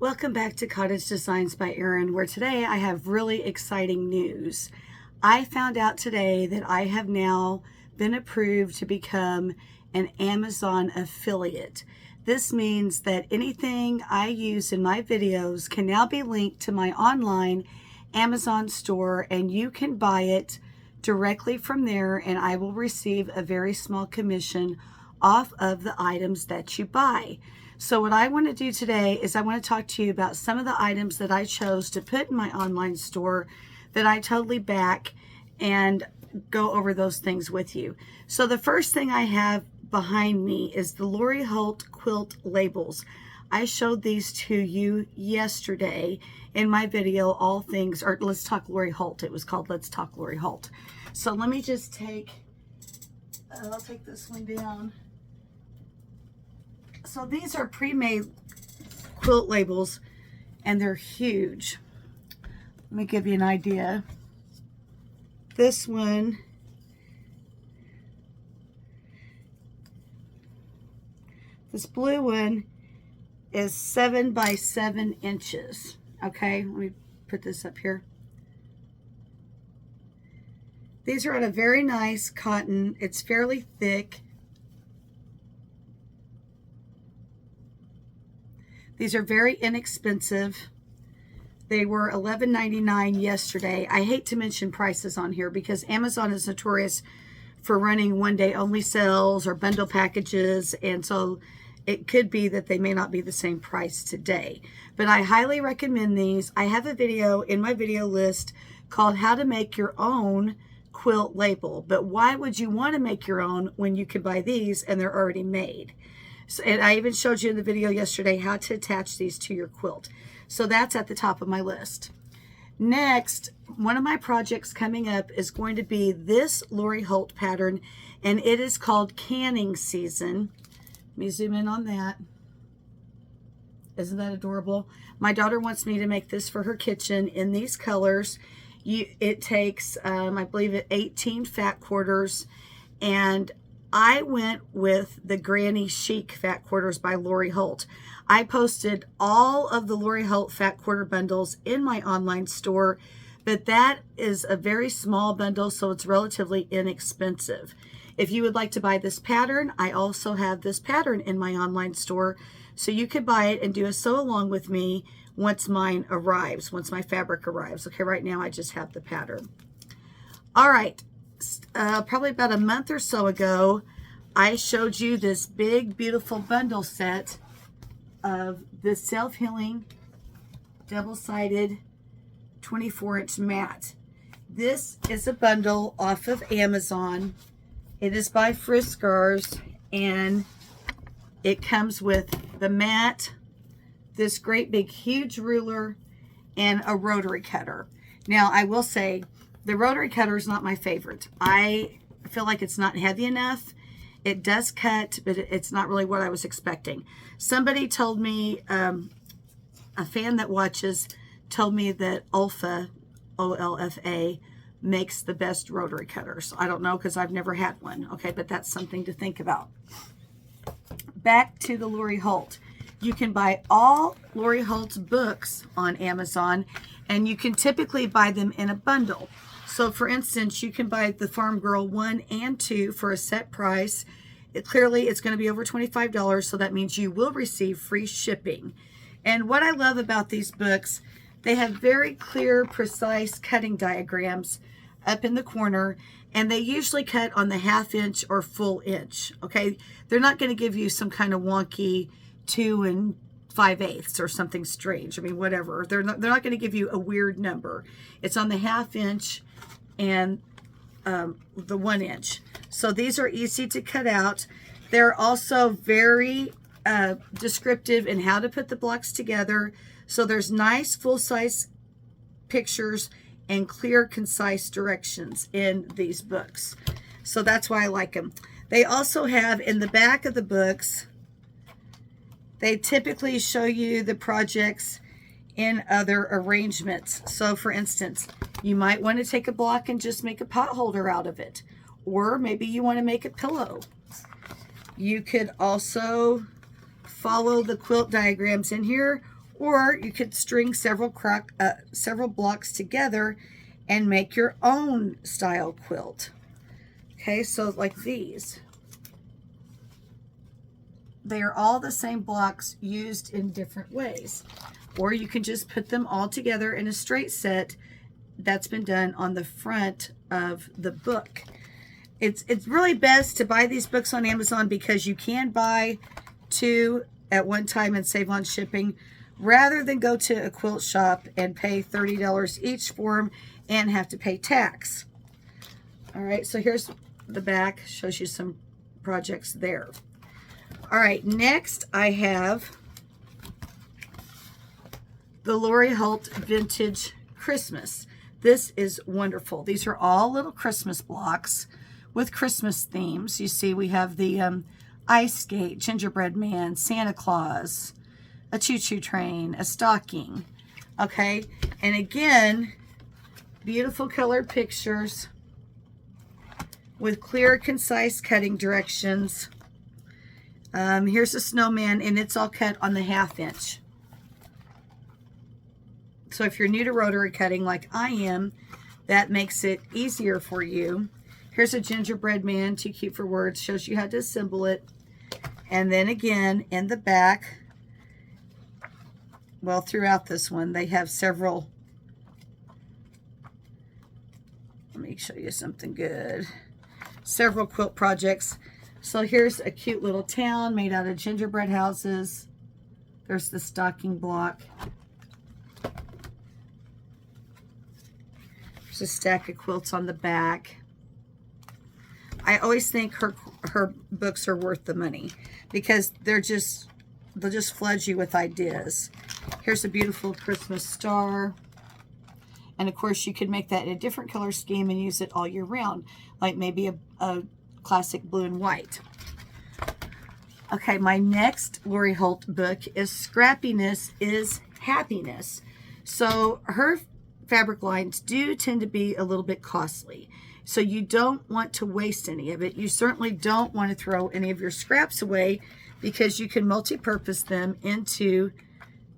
Welcome back to Cottage Designs by Erin, where today I have really exciting news. I found out today that I have now been approved to become an Amazon affiliate. This means that anything I use in my videos can now be linked to my online Amazon store, and you can buy it directly from there, and I will receive a very small commission off of the items that you buy. So what I want to do today is I want to talk to you about some of the items that I chose to put in my online store that I totally back, and go over those things with you. So the first thing I have behind me is the Lori Holt quilt labels. I showed these to you yesterday in my video, All Things, or Let's Talk Lori Holt. It was called Let's Talk Lori Holt. So let me just I'll take this one down. So these are pre-made quilt labels, and they're huge. Let me give you an idea. This one this blue one is 7 by 7 inches. Okay, let me put this up here. These are on a very nice cotton. It's fairly thick. These are very inexpensive. They were $11.99 yesterday. I hate to mention prices on here because Amazon is notorious for running one-day only sales or bundle packages, and so it could be that they may not be the same price today. But I highly recommend these. I have a video in my video list called How to Make Your Own Quilt Label. But why would you want to make your own when you could buy these and they're already made? So, and I even showed you in the video yesterday how to attach these to your quilt. So that's at the top of my list. Next, one of my projects coming up is going to be this Lori Holt pattern, and it is called Canning Season. Let me zoom in on that. Isn't that adorable? My daughter wants me to make this for her kitchen in these colors. It takes, I believe, 18 fat quarters, and I went with the Granny Chic Fat Quarters by Lori Holt. I posted all of the Lori Holt Fat Quarter bundles in my online store, but that is a very small bundle, so it's relatively inexpensive. If you would like to buy this pattern, I also have this pattern in my online store, so you could buy it and do a sew along with me once mine arrives, once my fabric arrives. Okay, right now I just have the pattern. All right. Probably about a month or so ago, I showed you this big, beautiful bundle set of the Self-Healing double-sided 24-inch mat. This is a bundle off of Amazon. It is by Friskars, and it comes with the mat, this great big huge ruler, and a rotary cutter. Now, I will say, the rotary cutter is not my favorite. I feel like it's not heavy enough. It does cut, but it's not really what I was expecting. Somebody told me, a fan that watches told me that Olfa, O-L-F-A, makes the best rotary cutters. I don't know because I've never had one. Okay, but that's something to think about. Back to the Lori Holt. You can buy all Lori Holt's books on Amazon, and you can typically buy them in a bundle. So for instance, you can buy the Farm Girl 1 and 2 for a set price. Clearly it's going to be over $25, so that means you will receive free shipping. And what I love about these books, they have very clear, precise cutting diagrams up in the corner, and they usually cut on the 1/2 inch or full inch. Okay, they're not going to give you some kind of wonky 2 5/8 or something strange. I mean, whatever. They're not going to give you a weird number. It's on the 1/2 inch and the 1 inch. So these are easy to cut out. They're also very descriptive in how to put the blocks together. So there's nice full-size pictures and clear, concise directions in these books. So that's why I like them. They also have in the back of the books, they typically show you the projects in other arrangements. So for instance, you might want to take a block and just make a pot holder out of it. Or maybe you want to make a pillow. You could also follow the quilt diagrams in here, Or you could string several blocks together and make your own style quilt. Okay, so like these. They are all the same blocks used in different ways. Or you can just put them all together in a straight set that's been done on the front of the book. It's really best to buy these books on Amazon because you can buy 2 at one time and save on shipping, rather than go to a quilt shop and pay $30 each for them and have to pay tax. All right, so here's the back, shows you some projects there. All right, next I have the Lori Holt Vintage Christmas. This is wonderful. These are all little Christmas blocks with Christmas themes. You see we have the ice skate, gingerbread man, Santa Claus, a choo-choo train, a stocking. Okay, and again, beautiful colored pictures with clear, concise cutting directions. Here's a snowman, and it's all cut on the 1/2 inch. So if you're new to rotary cutting like I am, that makes it easier for you. Here's a gingerbread man, too cute for words, shows you how to assemble it. And then again, in the back, well, throughout this one, they have several. Let me show you something good. Several quilt projects. So here's a cute little town made out of gingerbread houses. There's the stocking block. There's a stack of quilts on the back. I always think her books are worth the money because they'll just flood you with ideas. Here's a beautiful Christmas star. And of course you could make that in a different color scheme and use it all year round, like maybe a classic blue and white. Okay, my next Lori Holt book is Scrappiness is Happiness. So her fabric lines do tend to be a little bit costly. So you don't want to waste any of it. You certainly don't want to throw any of your scraps away because you can multi-purpose them into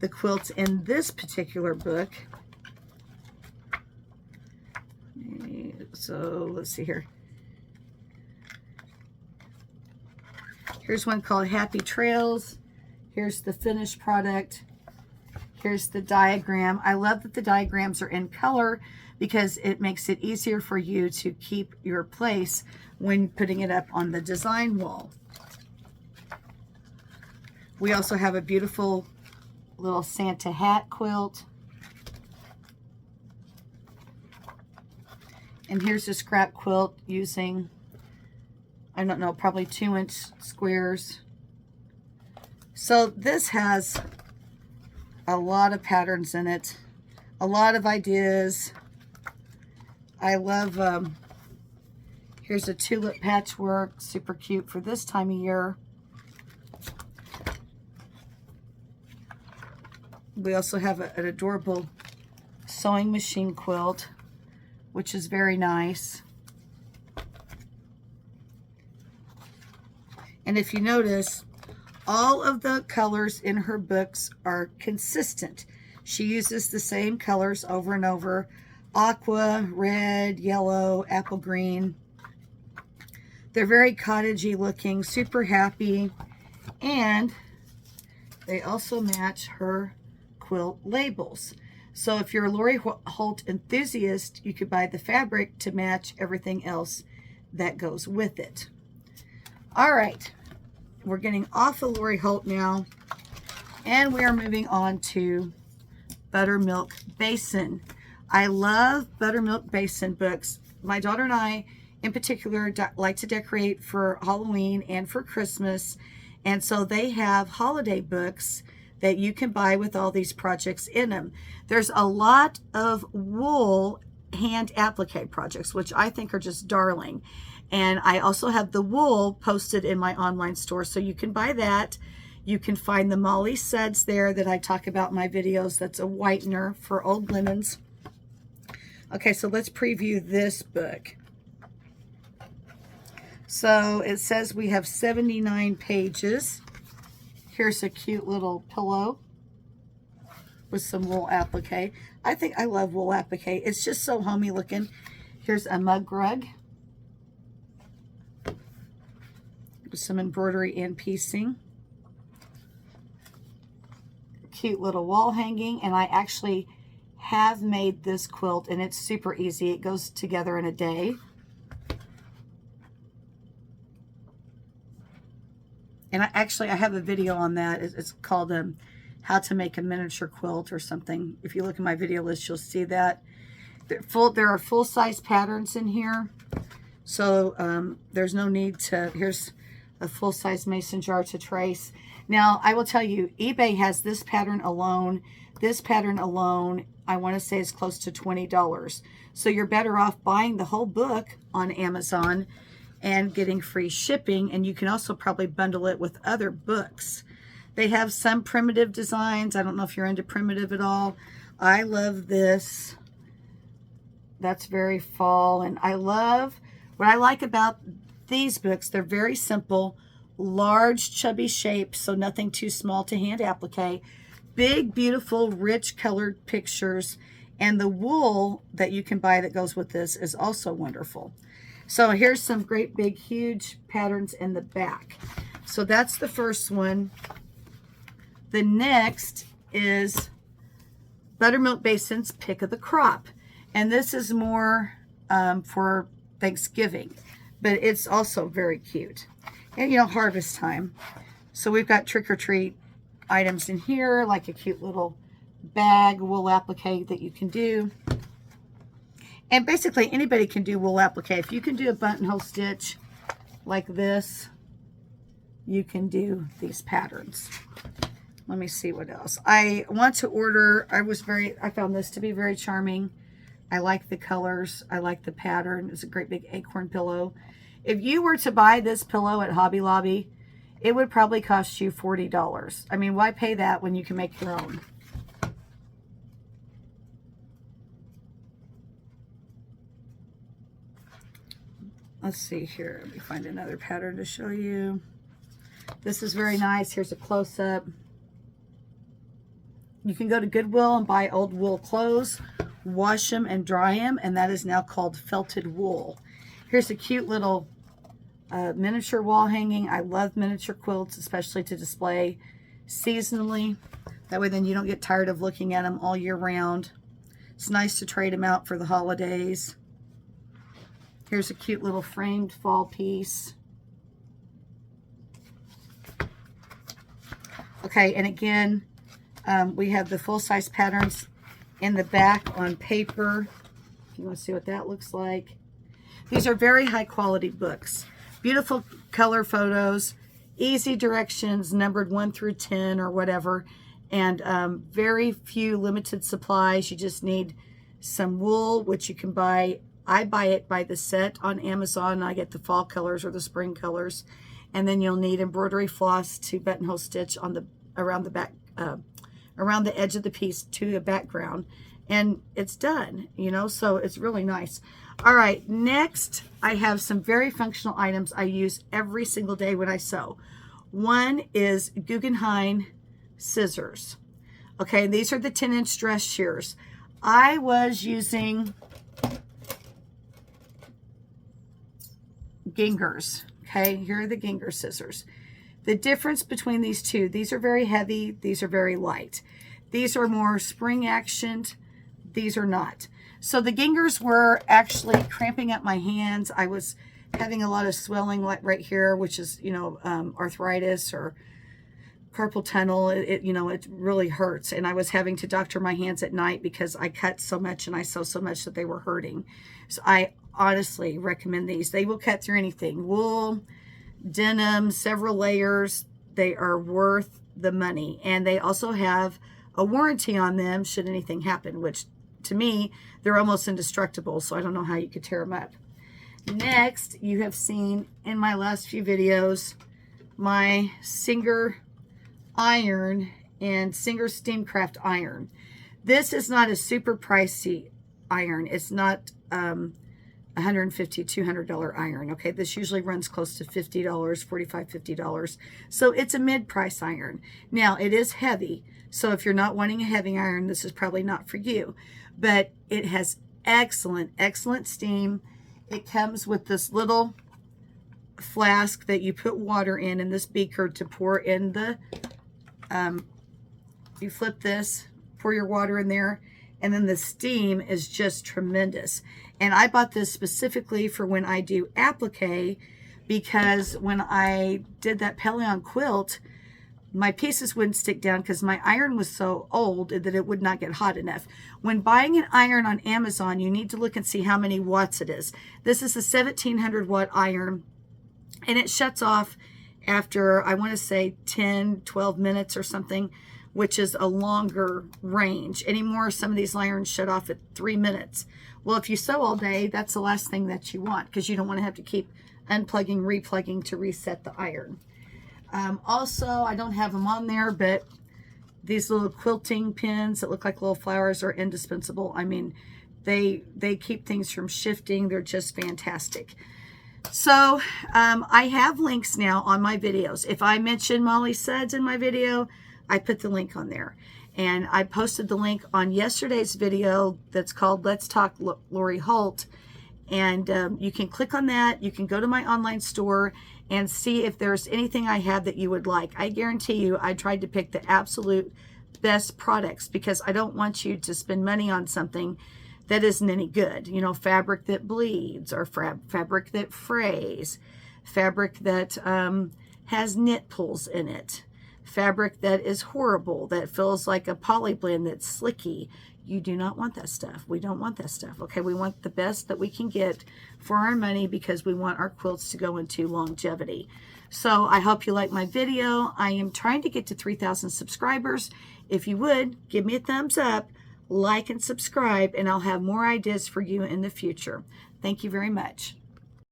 the quilts in this particular book. So let's see here. Here's one called Happy Trails. Here's the finished product. Here's the diagram. I love that the diagrams are in color because it makes it easier for you to keep your place when putting it up on the design wall. We also have a beautiful little Santa hat quilt. And here's a scrap quilt using, I don't know, probably 2-inch squares. So this has a lot of patterns in it, a lot of ideas. I love, here's a tulip patchwork, super cute for this time of year. We also have an adorable sewing machine quilt, which is very nice. And if you notice, all of the colors in her books are consistent. She uses the same colors over and over: aqua, red, yellow, apple green. They're very cottagey looking, super happy, and they also match her quilt labels. So if you're a Lori Holt enthusiast, you could buy the fabric to match everything else that goes with it. All right, we're getting off of Lori Holt now, and we are moving on to Buttermilk Basin. I love Buttermilk Basin books. My daughter and I, in particular, like to decorate for Halloween and for Christmas, and so they have holiday books that you can buy with all these projects in them. There's a lot of wool hand applique projects, which I think are just darling. And I also have the wool posted in my online store, so you can buy that. You can find the Molly Suds there that I talk about in my videos. That's a whitener for old linens. Okay, so let's preview this book. So it says we have 79 pages. Here's a cute little pillow. with some wool applique. I think I love wool applique. It's just so homey looking. Here's a mug rug with some embroidery and piecing. Cute little wall hanging, and I actually have made this quilt, and it's super easy. It goes together in a day. And I have a video on that. It's called How to Make a Miniature Quilt or something. If you look at my video list, you'll see that. There are full-size patterns in here. So there's no need to, here's a full-size mason jar to trace. Now, I will tell you, eBay has this pattern alone. This pattern alone, I want to say is close to $20. So you're better off buying the whole book on Amazon and getting free shipping. And you can also probably bundle it with other books. They have some primitive designs. I don't know if you're into primitive at all. I love this. That's very fall. And I love, what I like about these books, they're very simple. Large, chubby shapes, so nothing too small to hand applique. Big, beautiful, rich colored pictures. And the wool that you can buy that goes with this is also wonderful. So here's some great, big, huge patterns in the back. So that's the first one. The next is Buttermilk Basin's Pick of the Crop. And this is more for Thanksgiving, but it's also very cute. And, you know, harvest time. So we've got trick-or-treat items in here, like a cute little bag wool applique that you can do. And basically anybody can do wool applique. If you can do a buttonhole stitch like this, you can do these patterns. Let me see what else. I want to order, I found this to be very charming. I like the colors. I like the pattern. It's a great big acorn pillow. If you were to buy this pillow at Hobby Lobby, it would probably cost you $40. I mean, why pay that when you can make your own? Let's see here. Let me find another pattern to show you. This is very nice. Here's a close-up. You can go to Goodwill and buy old wool clothes, wash them and dry them, and that is now called felted wool. Here's a cute little miniature wall hanging. I love miniature quilts, especially to display seasonally. That way then you don't get tired of looking at them all year round. It's nice to trade them out for the holidays. Here's a cute little framed fall piece. Okay, and again, we have the full-size patterns in the back on paper. If you want to see what that looks like. These are very high-quality books. Beautiful color photos, easy directions, numbered 1 through 10 or whatever, and very few limited supplies. You just need some wool, which you can buy. I buy it by the set on Amazon. I get the fall colors or the spring colors. And then you'll need embroidery floss to buttonhole stitch on the around the back, around the edge of the piece to the background. And it's done, you know, so it's really nice. All right, next I have some very functional items I use every single day when I sew. One is Guggenheim scissors. Okay, these are the 10-inch dress shears. I was using Gingers. Okay, here are the Ginger scissors. The difference between these two, these are very heavy, these are very light. These are more spring actioned, these are not. So the Gingers were actually cramping up my hands. I was having a lot of swelling like right here, which is, you know, arthritis or carpal tunnel. You know, it really hurts. And I was having to doctor my hands at night because I cut so much and I sew so much that they were hurting. So I honestly recommend these. They will cut through anything. Wool, denim, several layers. They are worth the money. And they also have a warranty on them should anything happen, which to me, they're almost indestructible. So I don't know how you could tear them up. Next, you have seen in my last few videos, my Singer iron and Singer Steamcraft iron. This is not a super pricey iron. It's not a $150, $200 iron. Okay, this usually runs close to $50, $45, $50. So it's a mid-price iron. Now, it is heavy. So if you're not wanting a heavy iron, this is probably not for you. But it has excellent, excellent steam. It comes with this little flask that you put water in this beaker to pour in the, you flip this, pour your water in there, and then the steam is just tremendous. And I bought this specifically for when I do applique, because when I did that Pelion quilt, my pieces wouldn't stick down because my iron was so old that it would not get hot enough. When buying an iron on Amazon, you need to look and see how many watts it is. This is a 1700 watt iron, and it shuts off after, I want to say 10, 12 minutes or something, which is a longer range. Anymore, some of these irons shut off at 3 minutes. Well, if you sew all day, that's the last thing that you want, because you don't want to have to keep unplugging, replugging to reset the iron. Also, I don't have them on there, but these little quilting pins that look like little flowers are indispensable. I mean, they keep things from shifting. They're just fantastic. So I have links now on my videos. If I mention Molly Suds in my video, I put the link on there. And I posted the link on yesterday's video that's called Let's Talk Lori Holt. And you can click on that. You can go to my online store and see if there's anything I have that you would like. I guarantee you I tried to pick the absolute best products, because I don't want you to spend money on something that isn't any good. You know, fabric that bleeds, or fabric that frays, fabric that has knit pulls in it, fabric that is horrible, that feels like a poly blend that's slicky. You do not want that stuff. We don't want that stuff. Okay, we want the best that we can get for our money, because we want our quilts to go into longevity. So I hope you like my video. I am trying to get to 3,000 subscribers. If you would, give me a thumbs up, like and subscribe, and I'll have more ideas for you in the future. Thank you very much.